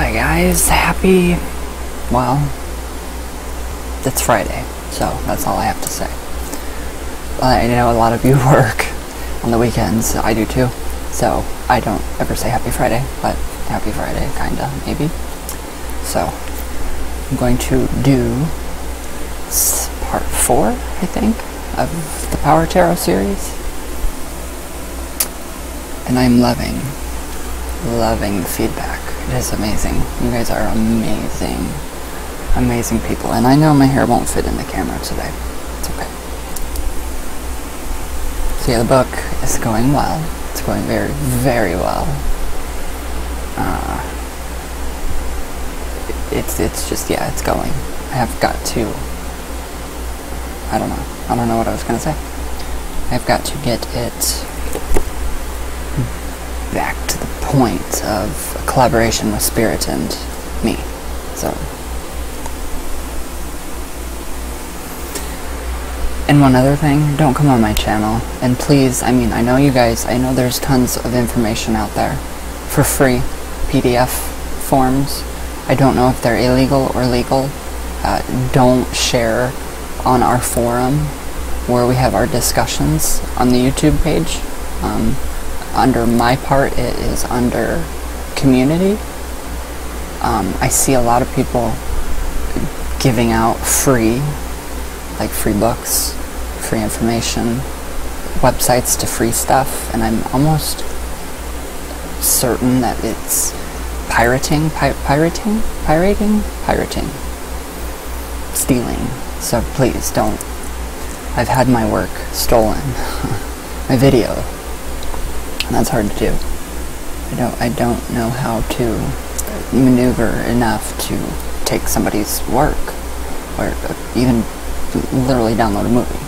Hi guys, happy, well, it's Friday, so that's all I have to say. I know a lot of you work on the weekends, I do too, so I don't ever say happy Friday, but happy Friday, kinda, maybe. So, I'm going to do part 4, I think, of the Power Tarot series. And I'm loving the feedback. It is amazing. You guys are amazing. Amazing people. And I know my hair won't fit in the camera today. It's okay. So yeah, the book is going well. It's going very, very well. It's just, yeah, it's going. I have got to, I don't know what I was gonna say. I've got to get it back to the point of a collaboration with Spirit and me. So, and one other thing, don't come on my channel, and please, I mean, I know you guys, I know there's tons of information out there for free, PDF forms. I don't know if they're illegal or legal. Don't share on our forum where we have our discussions on the YouTube page. Under my part, it is under community. I see a lot of people giving out free, like free books, free information, websites to free stuff, and I'm almost certain that it's pirating, stealing. So please don't. I've had my work stolen, my video. And that's hard to do. I don't know how to maneuver enough to take somebody's work, or even literally download a movie.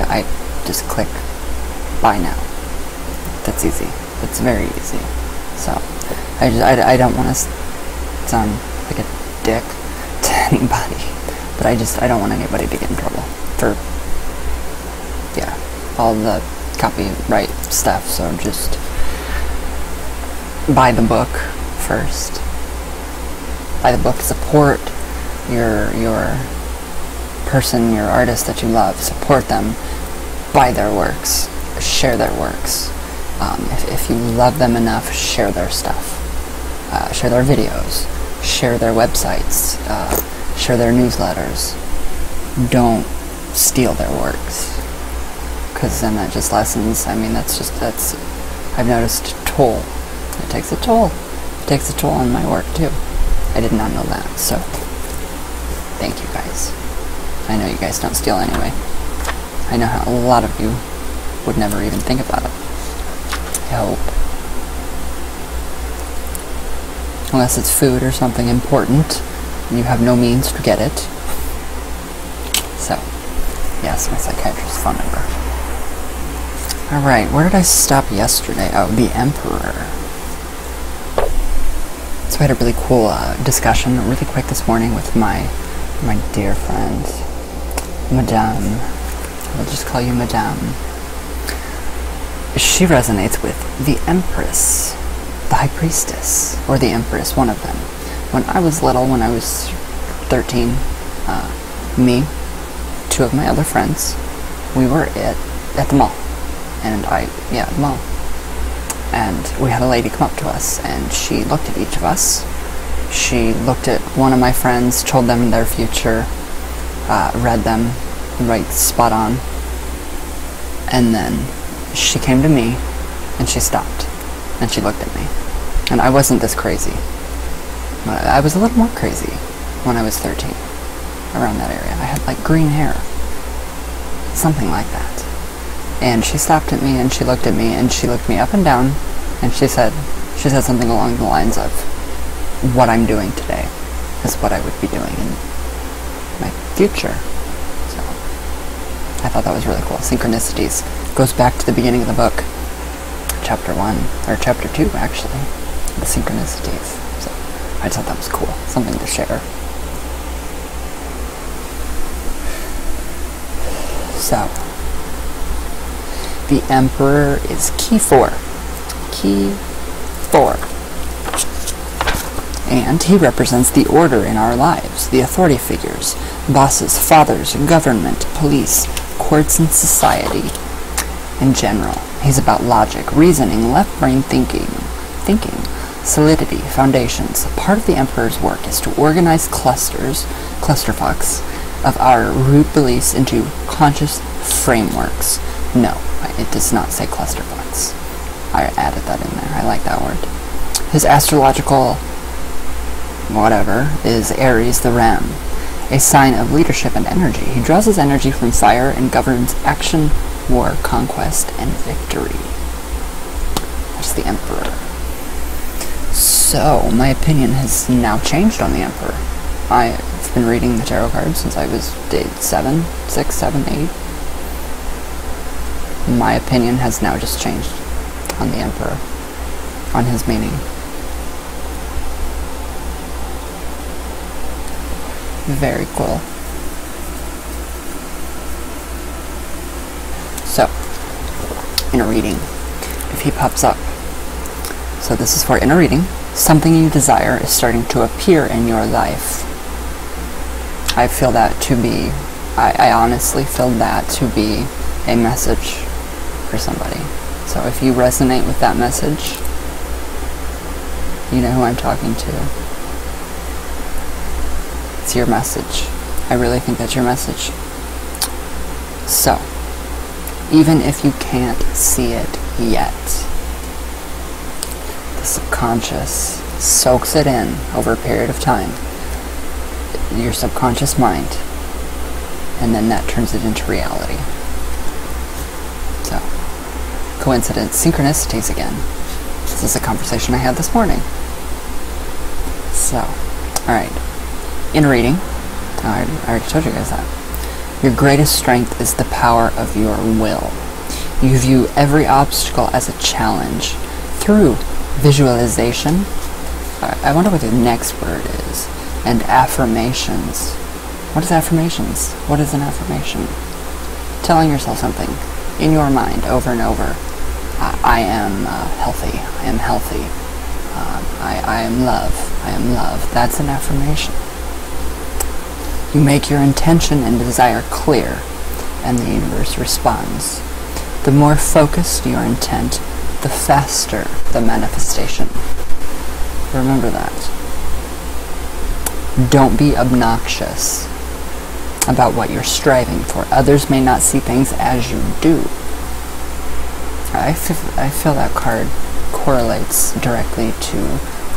I just click buy now. That's easy. That's very easy. So I don't want to sound like a dick to anybody, but I don't want anybody to get in trouble for, yeah, all the copyright stuff. So just buy the book first. Buy the book. Support your person, your artist that you love. Support them. Buy their works. Share their works. If you love them enough, share their stuff. Share their videos. Share their websites. Share their newsletters. Don't steal their works, because then that just lessens. I mean, that's I've noticed toll. It takes a toll. It takes a toll on my work too. I did not know that. So thank you guys. I know you guys don't steal anyway. I know how a lot of you would never even think about it. I hope. Unless it's food or something important and you have no means to get it. So yes, my psychiatrist's phone number. Alright, where did I stop yesterday? Oh, the Emperor. So I had a really cool discussion really quick this morning with my dear friend, Madame. I'll just call you Madame. She resonates with the Empress, the High Priestess, or the Empress, one of them. When I was little, when I was 13, me, 2 of my other friends, we were at the mall. And the mall. And we had a lady come up to us, and she looked at each of us. She looked at one of my friends, told them their future, read them right spot on. And then she came to me, and she stopped, and she looked at me. And I wasn't this crazy. I was a little more crazy when I was 13, around that area. I had like green hair, something like that. And she stopped at me, and she looked at me, and she looked me up and down, and she said something along the lines of, what I'm doing today is what I would be doing in my future. So I thought that was really cool. Synchronicities. Goes back to the beginning of the book, chapter 1, or chapter 2 actually, the synchronicities. So I just thought that was cool, something to share. So the Emperor is key 4. Key 4. And he represents the order in our lives, the authority figures, bosses, fathers, government, police, courts, and society in general. He's about logic, reasoning, left brain thinking, solidity, foundations. Part of the Emperor's work is to organize clusterfucks of our root beliefs into conscious frameworks. No, it does not say clusterfucks. I added that in there. I like that word. His astrological whatever is Aries the Ram, a sign of leadership and energy. He draws his energy from fire and governs action, war, conquest, and victory. That's the Emperor. So, my opinion has now changed on the Emperor. I've been reading the tarot cards since I was 6, 7, 8. My opinion has now just changed on the Emperor, on his meaning. Very cool. So, inner reading, if he pops up. So this is for inner reading. Something you desire is starting to appear in your life. I feel that to be, I honestly feel that to be a message for somebody. So if you resonate with that message, you know who I'm talking to. It's your message. I really think that's your message. So, even if you can't see it yet, the subconscious soaks it in over a period of time. Your subconscious mind. And then that turns it into reality. So, coincidence, synchronicities again. This is a conversation I had this morning. So, alright. Inner reading. I already told you guys that. Your greatest strength is the power of your will. You view every obstacle as a challenge through visualization. I wonder what the next word is. And affirmations. What is affirmations? What is an affirmation? Telling yourself something in your mind over and over. I am healthy. I am healthy. I am love. I am love. That's an affirmation. You make your intention and desire clear, and the universe responds. The more focused your intent, the faster the manifestation. Remember that. Don't be obnoxious about what you're striving for. Others may not see things as you do. I feel that card correlates directly to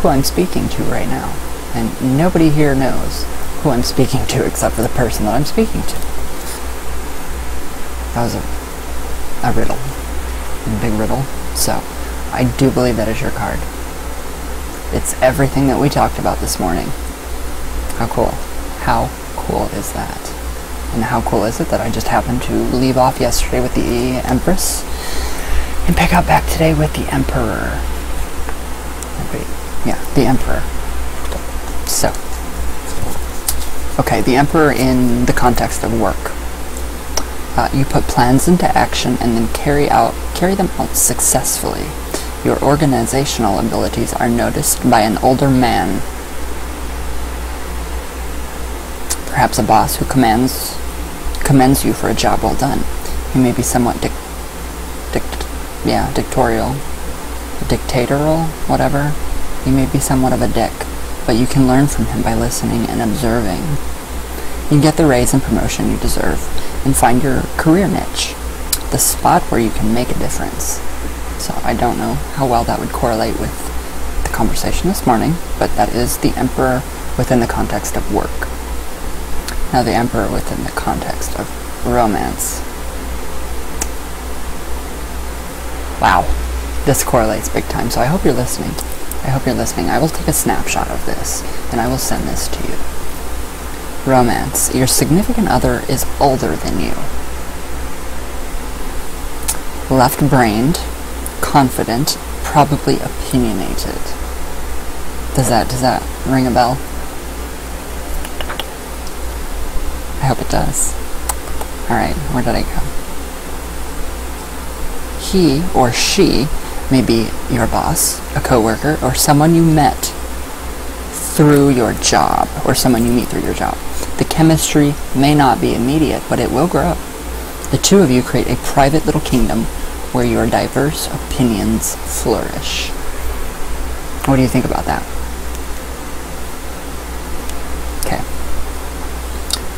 who I'm speaking to right now. And nobody here knows who I'm speaking to except for the person that I'm speaking to. That was a riddle. A big riddle. So, I do believe that is your card. It's everything that we talked about this morning. How cool. How cool is that? And how cool is it that I just happened to leave off yesterday with the Empress and pick up back today with the Emperor. Yeah, the Emperor. So, okay, the Emperor in the context of work. You put plans into action and then carry them out successfully. Your organizational abilities are noticed by an older man. Perhaps a boss who commends you for a job well done. He may be somewhat dictatorial, whatever. He may be somewhat of a dick, but you can learn from him by listening and observing. You get the raise and promotion you deserve, and find your career niche, the spot where you can make a difference. So I don't know how well that would correlate with the conversation this morning, but that is the Emperor within the context of work. Now the Emperor within the context of romance. Wow, this correlates big time, so I hope you're listening. I hope you're listening. I will take a snapshot of this, and I will send this to you. Romance. Your significant other is older than you. Left-brained, confident, probably opinionated. Does that ring a bell? I hope it does. Alright, where did I go? He or she may be your boss, a coworker, or someone you met through your job, or someone you meet through your job. The chemistry may not be immediate, but it will grow. The two of you create a private little kingdom where your diverse opinions flourish. What do you think about that? Okay.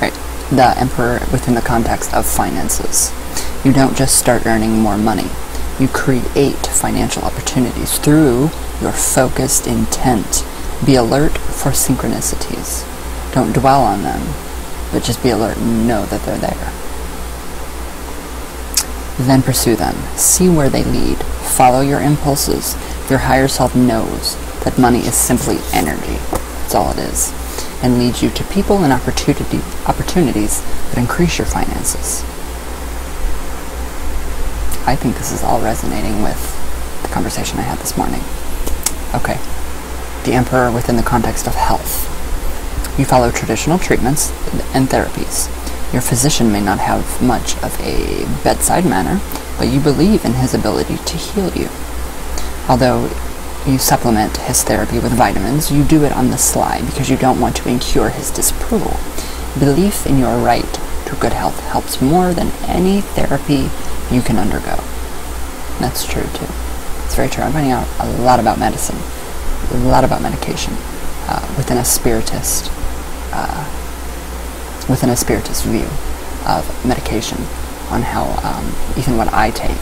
Right. The Emperor within the context of finances. You don't just start earning more money. You create financial opportunities through your focused intent. Be alert for synchronicities. Don't dwell on them, but just be alert and know that they're there. Then pursue them. See where they lead. Follow your impulses. Your higher self knows that money is simply energy. That's all it is. And leads you to people and opportunities that increase your finances. I think this is all resonating with the conversation I had this morning. Okay. The Emperor within the context of health. You follow traditional treatments and therapies. Your physician may not have much of a bedside manner, but you believe in his ability to heal you. Although you supplement his therapy with vitamins, you do it on the sly because you don't want to incur his disapproval. Belief in your right to good health helps more than any therapy you can undergo. That's true too. It's very true. I'm finding out a lot about medicine, a lot about medication within a spiritist view of medication, on how even what I take,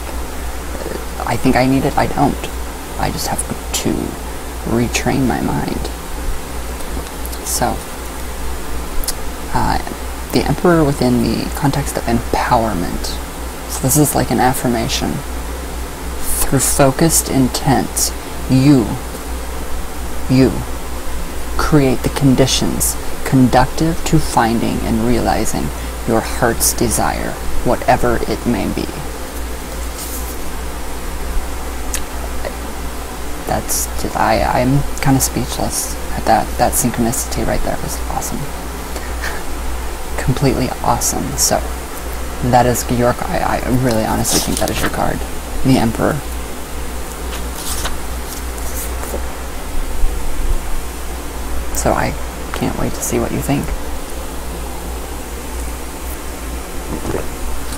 I think I need it, I don't. I just have to retrain my mind. So, the Emperor within the context of empowerment. So this is like an affirmation. Through focused intent, you create the conditions conducive to finding and realizing your heart's desire, whatever it may be. I'm kind of speechless at that synchronicity right there. Was awesome. Completely awesome. So that is your, I really honestly think that is your card, the Emperor. So I can't wait to see what you think.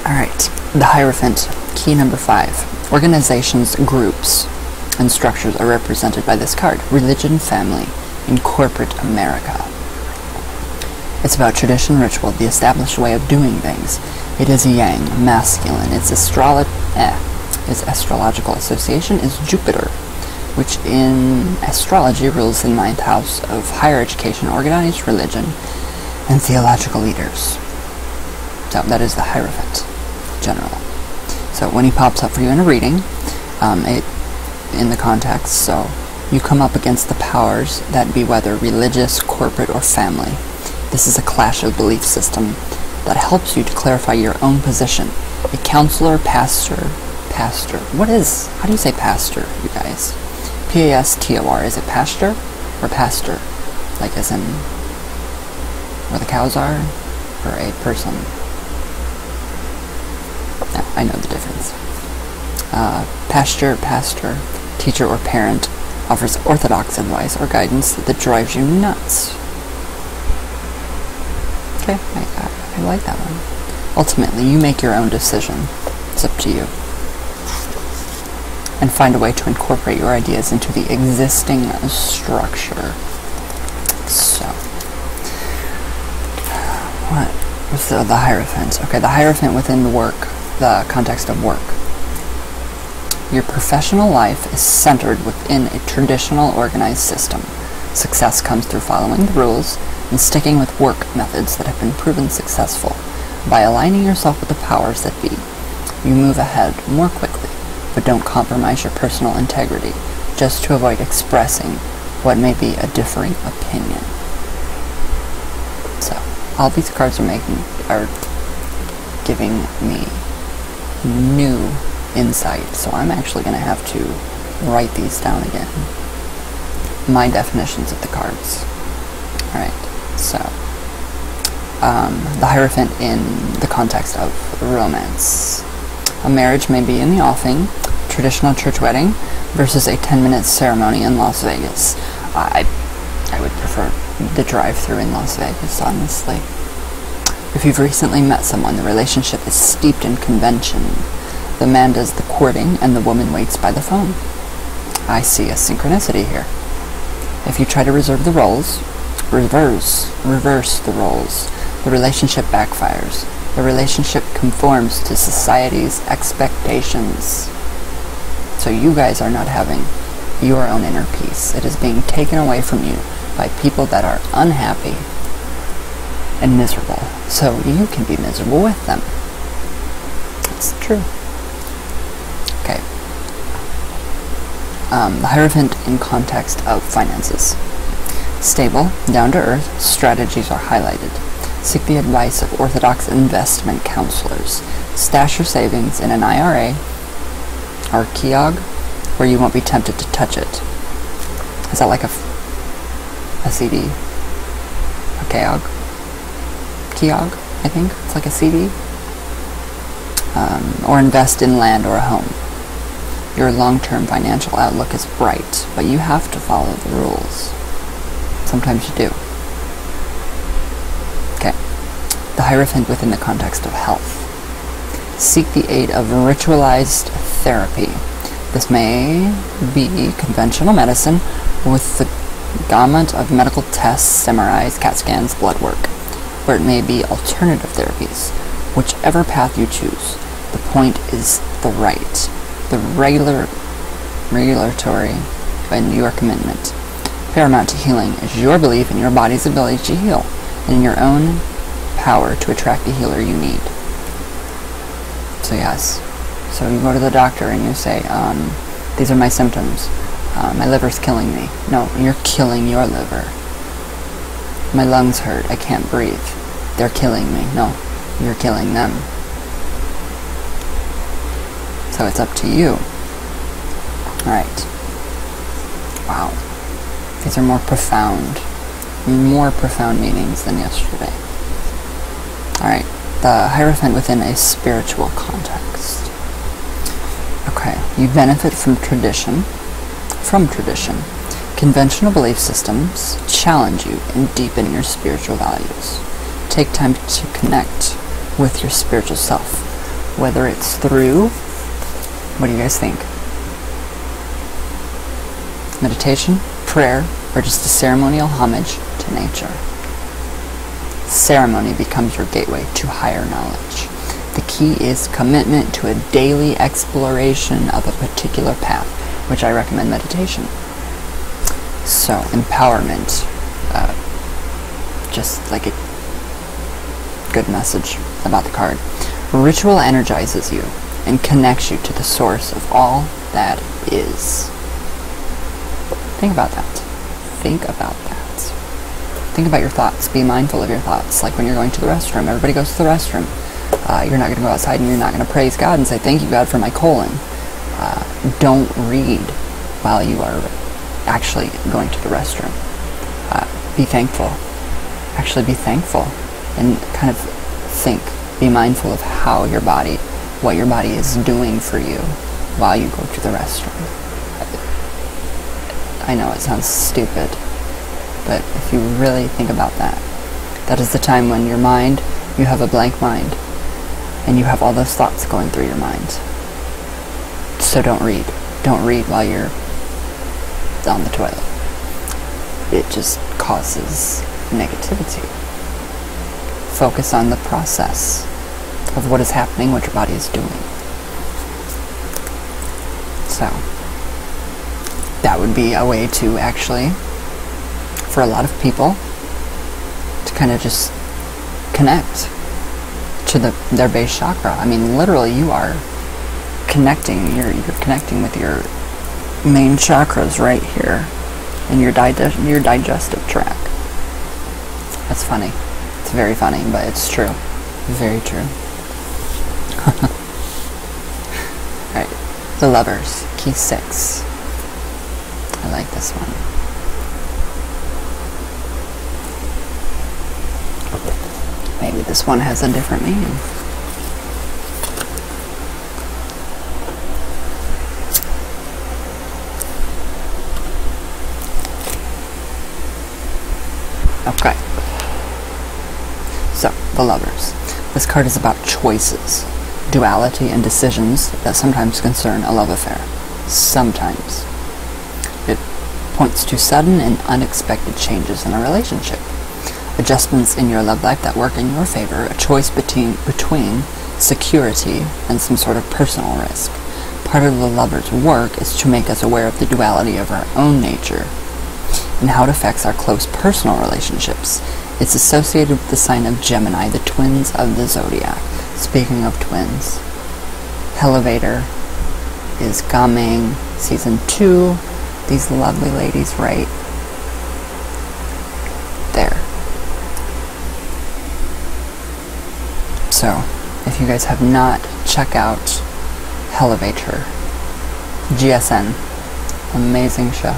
Alright, the Hierophant, key number 5. Organizations, groups, and structures are represented by this card. Religion, family, in corporate America. It's about tradition, ritual, the established way of doing things. It is yang, masculine. Its astrological association is Jupiter, which in astrology rules the 9th house of higher education, organized religion, and theological leaders. So that is the Hierophant, general. So when he pops up for you in a reading, in the context, so you come up against the powers that be, whether religious, corporate, or family. This is a clash of belief system that helps you to clarify your own position. A counselor, pastor, how do you say pastor, you guys? P-A-S-T-O-R, is it pastor or pastor? Like as in where the cows are? Or a person? No, I know the difference. Pastor, teacher, or parent offers orthodox advice or guidance that drives you nuts. Okay, I like that one. Ultimately, you make your own decision. It's up to you. And find a way to incorporate your ideas into the existing structure. So, what was the Hierophant? Okay, the Hierophant within the context of work. Your professional life is centered within a traditional organized system. Success comes through following the rules and sticking with work methods that have been proven successful. By aligning yourself with the powers that be, you move ahead more quickly, but don't compromise your personal integrity just to avoid expressing what may be a differing opinion. So, all these cards are giving me new insight, so I'm actually going to have to write these down again. My definitions of the cards. Alright, so the Hierophant in the context of romance. A marriage may be in the offing, traditional church wedding, versus a 10-minute ceremony in Las Vegas. I would prefer the drive-thru in Las Vegas, honestly. If you've recently met someone, the relationship is steeped in convention. The man does the courting and the woman waits by the phone. I see a synchronicity here. If you try to reverse the roles, the relationship backfires. The relationship conforms to society's expectations. So you guys are not having your own inner peace. It is being taken away from you by people that are unhappy and miserable. So you can be miserable with them. It's true. Okay. The Hierophant in context of finances. Stable, down-to-earth strategies are highlighted. Seek the advice of orthodox investment counselors. Stash your savings in an IRA or Kiog, where you won't be tempted to touch it. Is that like a CD? A Kiog? Kiog, I think. It's like a CD. Or invest in land or a home. Your long-term financial outlook is bright, but you have to follow the rules. Sometimes you do. Okay. The Hierophant within the context of health. Seek the aid of ritualized therapy. This may be conventional medicine with the gamut of medical tests, MRIs, CAT scans, blood work, or it may be alternative therapies. Whichever path you choose, the point is the right, the regulatory, and your commitment. Paramount to healing is your belief in your body's ability to heal, and in your own power to attract the healer you need. So yes, so you go to the doctor and you say, these are my symptoms. My liver's killing me. No, you're killing your liver. My lungs hurt. I can't breathe. They're killing me. No, you're killing them. So it's up to you. Alright. Wow. These are more profound meanings than yesterday. Alright. The Hierophant within a spiritual context. Okay. You benefit from tradition. Conventional belief systems challenge you and deepen your spiritual values. Take time to connect with your spiritual self, whether it's through, what do you guys think? Meditation, prayer, or just a ceremonial homage to nature. Ceremony becomes your gateway to higher knowledge. The key is commitment to a daily exploration of a particular path, which I recommend meditation. So, empowerment, just like a good message about the card. Ritual energizes you and connects you to the source of all that is. Think about that. Think about that. Think about your thoughts. Be mindful of your thoughts. Like when you're going to the restroom. Everybody goes to the restroom. You're not going to go outside and you're not going to praise God and say, thank you, God, for my colon. Don't read while you are actually going to the restroom. Be thankful. Actually be thankful and kind of think. Be mindful of how your body, what your body is doing for you while you go to the restroom. I know it sounds stupid, but if you really think about that, that is the time when your mind, you have a blank mind, and you have all those thoughts going through your mind. So don't read. Don't read while you're on the toilet. It just causes negativity. Focus on the process of what is happening, what your body is doing. So, that would be a way to actually, for a lot of people, to kind of just connect to their base chakra. I mean, literally, you are connecting. You're connecting with your main chakras right here in your digestive tract. That's funny. It's very funny, but it's true. Very true. Alright. The Lovers. Key 6. I like this one. Maybe this one has a different meaning. Okay. So, the Lovers. This card is about choices, duality, and decisions that sometimes concern a love affair. Sometimes. It points to sudden and unexpected changes in a relationship. Adjustments in your love life that work in your favor, a choice between security and some sort of personal risk. Part of the Lover's work is to make us aware of the duality of our own nature and how it affects our close personal relationships. It's associated with the sign of Gemini, the twins of the zodiac. Speaking of twins, Elevator is coming, season 2. These lovely ladies right there. So, if you guys have not, check out Elevator. GSN. Amazing show.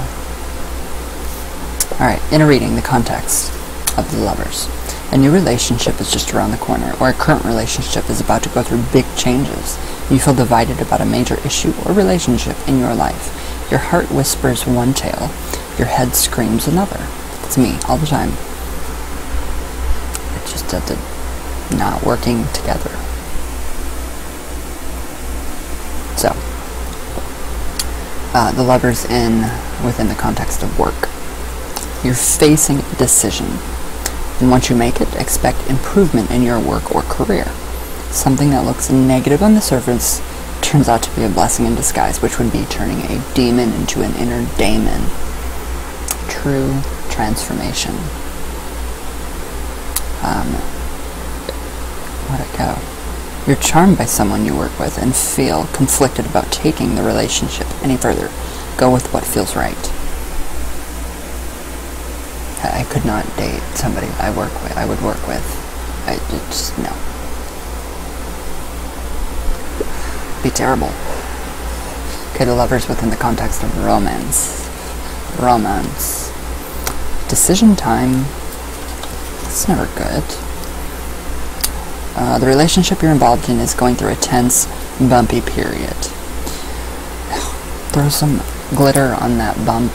Alright, in a reading, the context of the Lovers. A new relationship is just around the corner, or a current relationship is about to go through big changes. You feel divided about a major issue or relationship in your life. Your heart whispers one tale, your head screams another. That's me, all the time. It just not working together. So, the Lovers within the context of work. You're facing a decision, and once you make it, expect improvement in your work or career. Something that looks negative on the surface turns out to be a blessing in disguise, which would be turning a demon into an inner daemon. True transformation. Where'd it go? You're charmed by someone you work with and feel conflicted about taking the relationship any further. Go with what feels right. I could not date somebody I would work with. I just, no. Be terrible. Okay, the Lovers within the context of romance. Romance. Decision time. It's never good. The relationship you're involved in is going through a tense, bumpy period. Throw some glitter on that bump.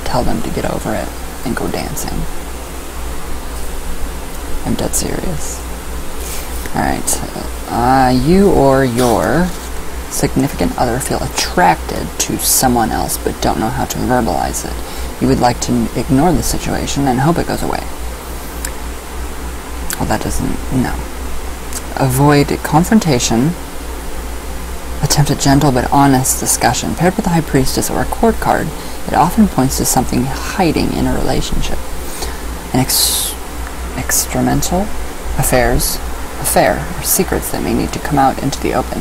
Tell them to get over it and go dancing. I'm dead serious. Alright, you or your significant other feel attracted to someone else but don't know how to verbalize it. You would like to ignore the situation and hope it goes away. Well, that doesn't, no. Avoid confrontation. Attempt a gentle but honest discussion. Paired with the High Priestess or a court card, it often points to something hiding in a relationship. An experimental affair, or secrets that may need to come out into the open.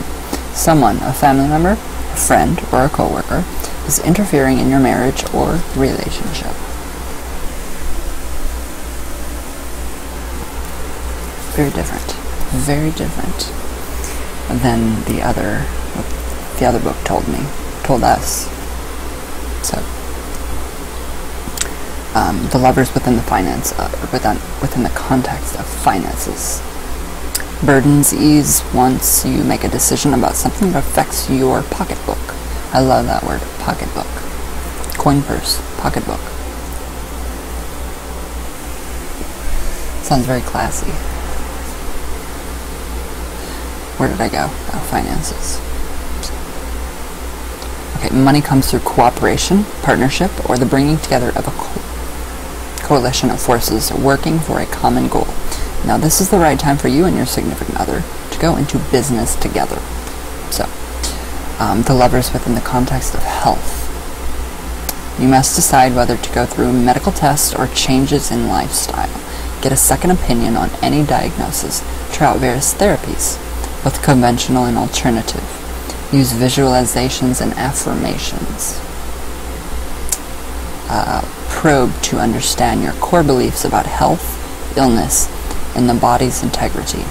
Someone, a family member, a friend, or a coworker, is interfering in your marriage or relationship. Very different. Very different than the other book told us. So, the Lovers within the within the context of finances. Burdens ease once you make a decision about something that affects your pocketbook. I love that word, pocketbook. Coin purse, pocketbook. Sounds very classy. Where did I go? Oh, finances. Okay, money comes through cooperation, partnership, or the bringing together of a coalition of forces working for a common goal. Now, this is the right time for you and your significant other to go into business together. So, the Lovers within the context of health. You must decide whether to go through medical tests or changes in lifestyle. Get a second opinion on any diagnosis. Try out various therapies, both conventional and alternative. Use visualizations and affirmations. Probe to understand your core beliefs about health, illness, and the body's integrity.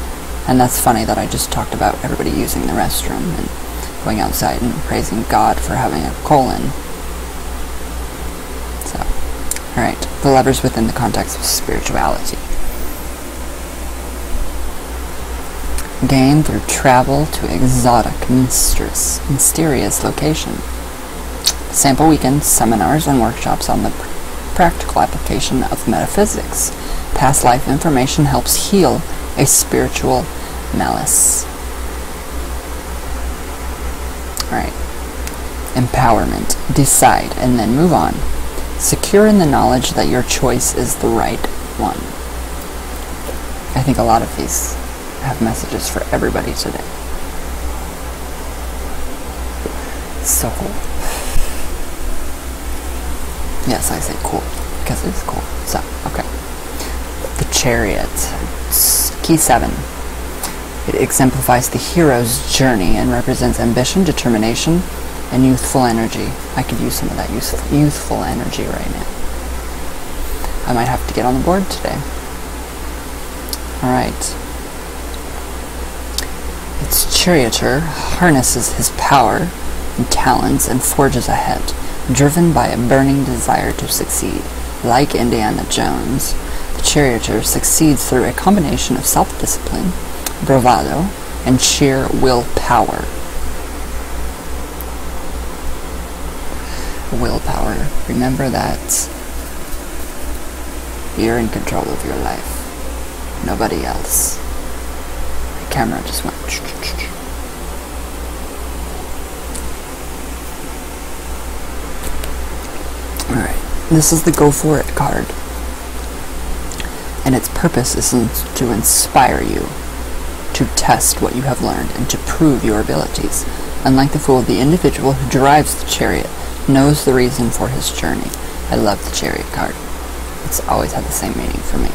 And that's funny that I just talked about everybody using the restroom and going outside and praising God for having a colon. So, alright, the Lovers within the context of spirituality. Gain through travel to exotic, mysterious location. Sample weekends, seminars, and workshops on the practical application of metaphysics. Past life information helps heal a spiritual malice. Alright. Empowerment. Decide and then move on. Secure in the knowledge that your choice is the right one. I think a lot of these have messages for everybody today. So cool. Yes, I say cool because it's cool. So, okay. The Chariot. Key 7. It exemplifies the hero's journey and represents ambition, determination, and youthful energy. I could use some of that youthful energy right now. I might have to get on the board today. Alright. Its charioteer harnesses his power and talents and forges ahead, driven by a burning desire to succeed. Like Indiana Jones, the charioteer succeeds through a combination of self-discipline, bravado, and sheer willpower. Willpower. Remember that you're in control of your life. Nobody else. The camera just went. Alright. This is the Go For It card. And its purpose is to inspire you to test what you have learned and to prove your abilities. Unlike the Fool, the individual who drives the chariot knows the reason for his journey. I love the Chariot card. It's always had the same meaning for me.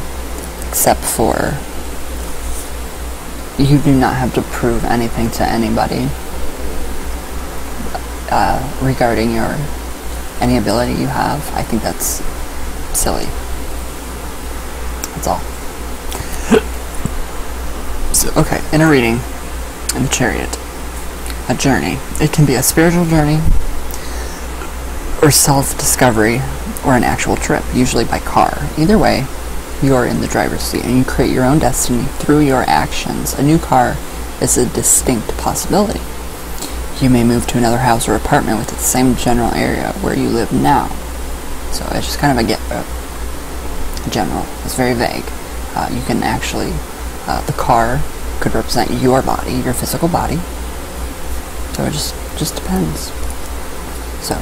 Except for you do not have to prove anything to anybody regarding any ability you have. I think that's silly. That's all. So, okay, in a reading, in the Chariot, a journey. It can be a spiritual journey, or self-discovery, or an actual trip, usually by car. Either way, you're in the driver's seat, and you create your own destiny through your actions. A new car is a distinct possibility. You may move to another house or apartment within the same general area where you live now. So it's just kind of a general. It's very vague. You can actually, the car could represent your body, your physical body. So it just depends. So,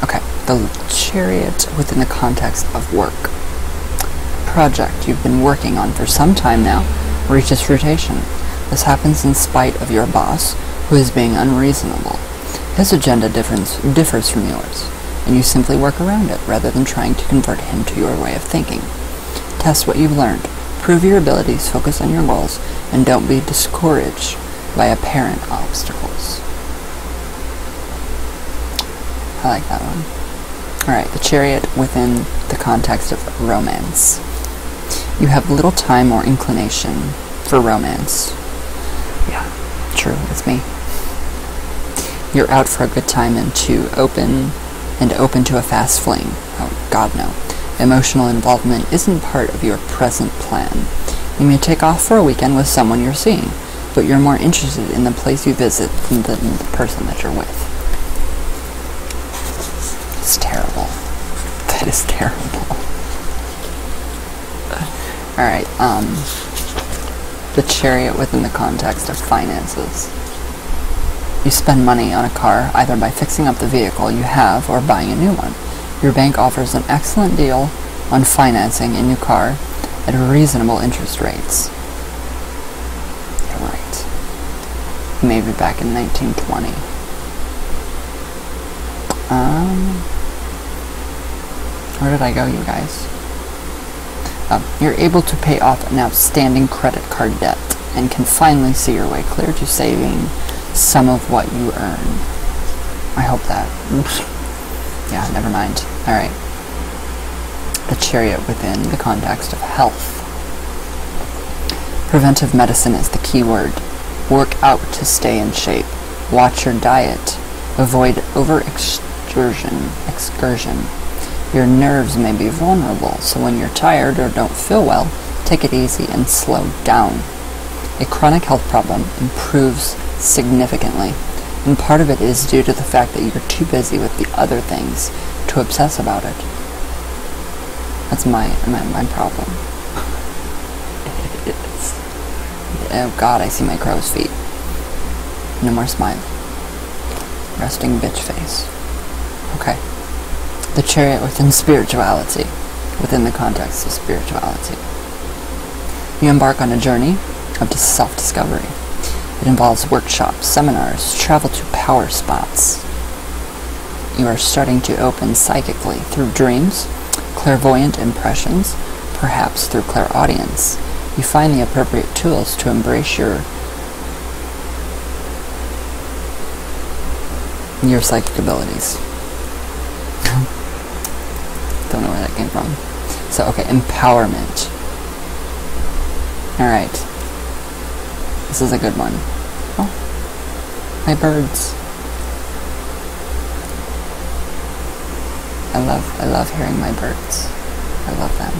okay, the Chariot within the context of work. Project you've been working on for some time now reaches fruition. This happens in spite of your boss, who is being unreasonable. His agenda differs from yours, and you simply work around it rather than trying to convert him to your way of thinking. Test what you've learned, prove your abilities, focus on your goals, and don't be discouraged by apparent obstacles. I like that one. Alright, the Chariot within the context of romance. You have little time or inclination for romance. Yeah, true, it's me. You're out for a good time and open to a fast fling. Oh, God no. Emotional involvement isn't part of your present plan. You may take off for a weekend with someone you're seeing, but you're more interested in the place you visit than the person that you're with. It's terrible. That is terrible. Alright, the Chariot within the context of finances. You spend money on a car either by fixing up the vehicle you have or buying a new one. Your bank offers an excellent deal on financing a new car at reasonable interest rates. You're right. Maybe back in 1920. Where did I go, you guys? You're able to pay off an outstanding credit card debt and can finally see your way clear to saving some of what you earn. I hope that. Oops. Yeah, never mind. Alright. The Chariot within the context of health. Preventive medicine is the key word. Work out to stay in shape. Watch your diet. Avoid excursion. Your nerves may be vulnerable, so when you're tired or don't feel well, take it easy and slow down. A chronic health problem improves significantly, and part of it is due to the fact that you're too busy with the other things to obsess about it. That's my problem. Oh God, I see my crow's feet. No more smile. Resting bitch face. Okay. The chariot within spirituality. Within the context of spirituality. You embark on a journey of self-discovery. It involves workshops, seminars, travel to power spots. You are starting to open psychically through dreams, clairvoyant impressions, perhaps through clairaudience. You find the appropriate tools to embrace your psychic abilities. Don't know where that came from. So, okay, empowerment. Alright. This is a good one. Oh, my birds. I love hearing my birds. I love them.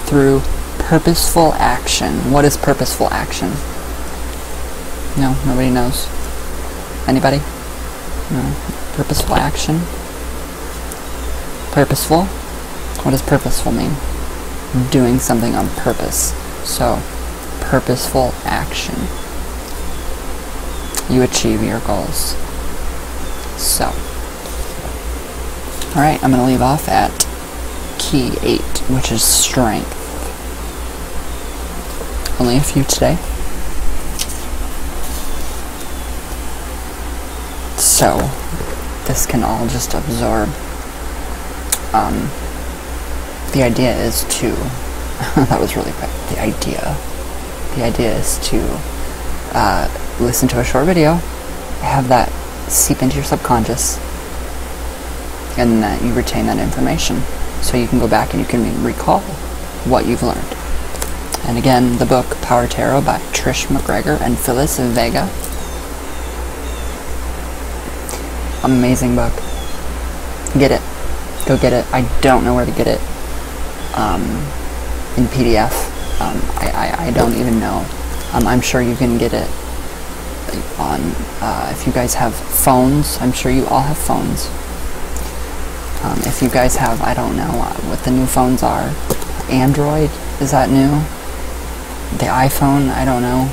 Through purposeful action. What is purposeful action? No, nobody knows. Anybody? No. Purposeful action? Purposeful? What does purposeful mean? Doing something on purpose. So, purposeful action. You achieve your goals. So, alright, I'm going to leave off at key 8, which is strength. Only a few today. So, this can all just absorb. The idea is to, that was really quick, the idea is to listen to a short video, have that seep into your subconscious, and that you retain that information. So you can go back and you can recall what you've learned. And again, the book Power Tarot by Trish McGregor and Phyllis Vega. Amazing book. Get it. Go get it. I don't know where to get it in PDF. I don't even know. I'm sure you can get it on, if you guys have phones, I'm sure you all have phones. If you guys have, I don't know what the new phones are. Android, is that new? The iPhone, I don't know.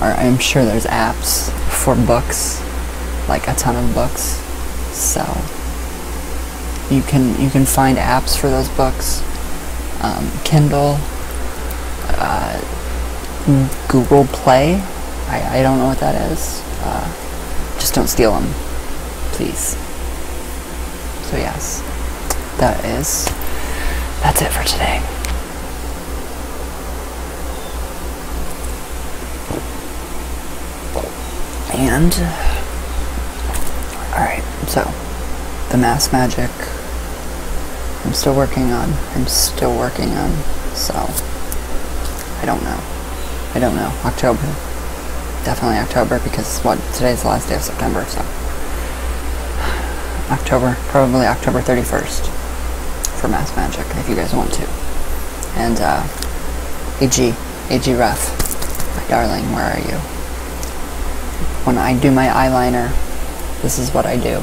I'm sure there's apps for books, like a ton of books. So you can find apps for those books. Kindle, Google Play. I don't know what that is. Just don't steal them, please. So yes, that's it for today. And alright, so the mass magic I'm still working on. So I don't know. October. Definitely October, because today's the last day of September, so October, probably October 31st for mass magic, if you guys want to. And AG Ref, my darling, where are you? When I do my eyeliner, this is what I do.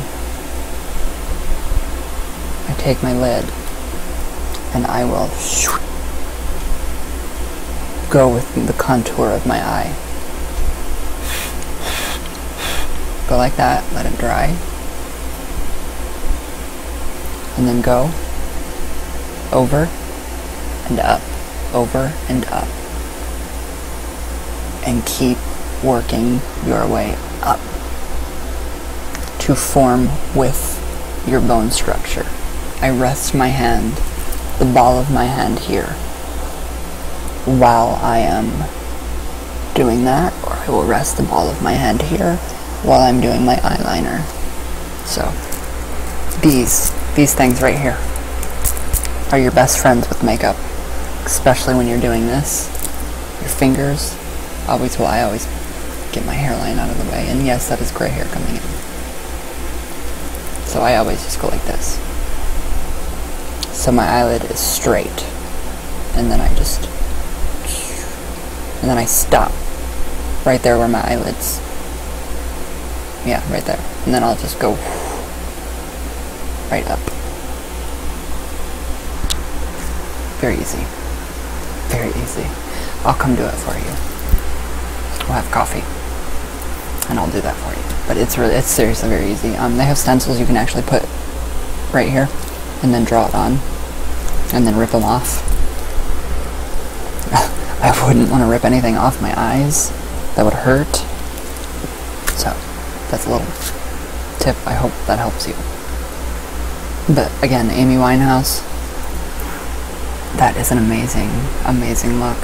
I take my lid and I will go with the contour of my eye. Go like that, let it dry. And then go over and up, over and up. And keep working your way up to form with your bone structure. I rest my hand, the ball of my hand here, while I am doing that, or I will rest the ball of my hand here while I'm doing my eyeliner. So these things right here are your best friends with makeup, especially when you're doing this. Your fingers I always get my hairline out of the way, and yes, that is gray hair coming in. So I always just go like this. So my eyelid is straight, and then I stop right there where my eyelids Yeah, right there. And then I'll just go right up. Very easy. Very easy. I'll come do it for you. We'll have coffee. And I'll do that for you. But it's seriously very easy. They have stencils you can actually put right here and then draw it on and then rip them off. I wouldn't want to rip anything off my eyes. That would hurt. So that's a little tip. I hope that helps you. But again, Amy Winehouse, that is an amazing, amazing look.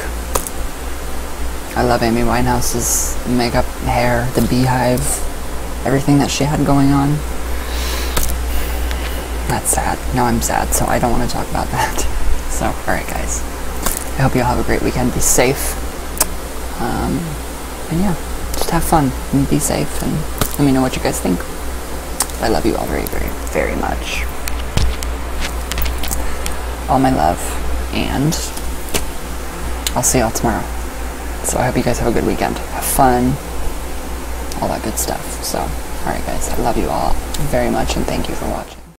I love Amy Winehouse's makeup, hair, the beehive, everything that she had going on. That's sad. Now I'm sad, so I don't want to talk about that. So, alright guys. I hope you all have a great weekend. Be safe. And yeah, just have fun and be safe and let me know what you guys think. I love you all very, very, very much. All my love. And I'll see y'all tomorrow. So I hope you guys have a good weekend. Have fun. All that good stuff. So, alright guys, I love you all very much and thank you for watching.